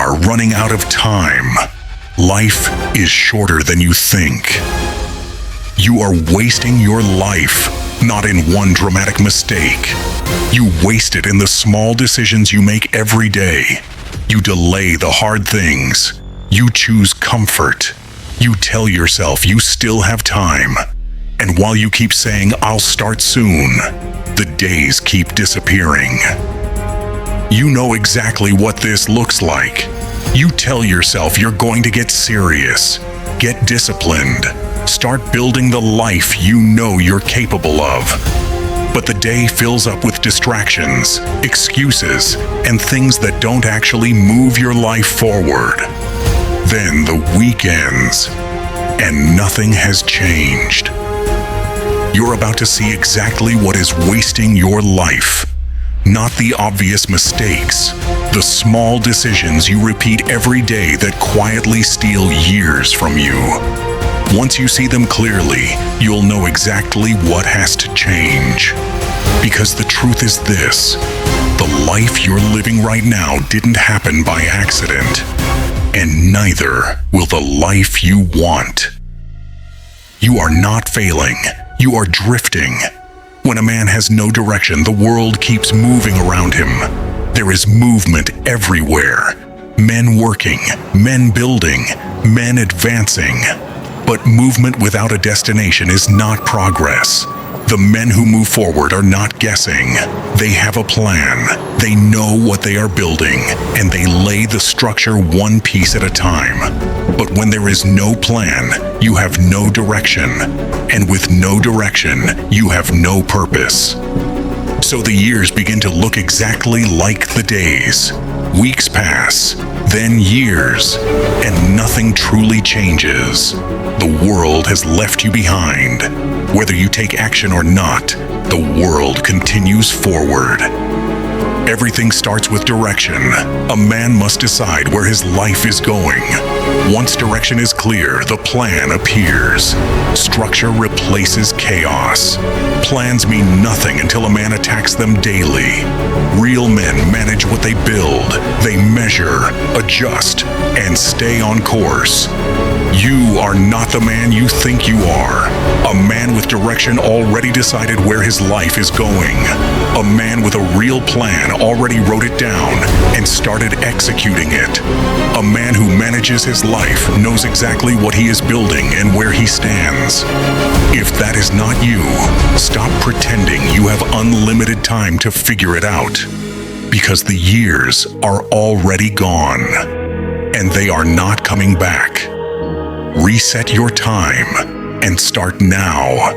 are running out of time. Life is shorter than you think. You are wasting your life, not in one dramatic mistake. You waste it in the small decisions you make every day. You delay the hard things. You choose comfort. You tell yourself you still have time. And while you keep saying, "I'll start soon," the days keep disappearing. You know exactly what this looks like. You tell yourself you're going to get serious, get disciplined, start building the life you know you're capable of. But the day fills up with distractions, excuses, and things that don't actually move your life forward. Then the week ends, and nothing has changed. You're about to see exactly what is wasting your life. Not the obvious mistakes, the small decisions you repeat every day that quietly steal years from you. Once you see them clearly, you'll know exactly what has to change. Because the truth is this: the life you're living right now didn't happen by accident, and neither will the life you want. You are not failing, you are drifting. When a man has no direction, the world keeps moving around him. There is movement everywhere. Men working, men building, men advancing. But movement without a destination is not progress. The men who move forward are not guessing. They have a plan. They know what they are building, and they lay the structure one piece at a time. But when there is no plan, you have no direction. And with no direction, you have no purpose. So the years begin to look exactly like the days. Weeks pass, then years, and nothing truly changes. The world has left you behind. Whether you take action or not, the world continues forward. Everything starts with direction. A man must decide where his life is going. Once direction is clear, the plan appears. Structure replaces chaos. Plans mean nothing until a man attacks them daily. Real men manage what they build. They measure, adjust, and stay on course. You are not the man you think you are. A man with direction already decided where his life is going. A man with a real plan already wrote it down and started executing it. A man who manages his life knows exactly what he is building and where he stands. If that is not you, stop pretending you have unlimited time to figure it out. Because the years are already gone, and they are not coming back. Reset your time and start now.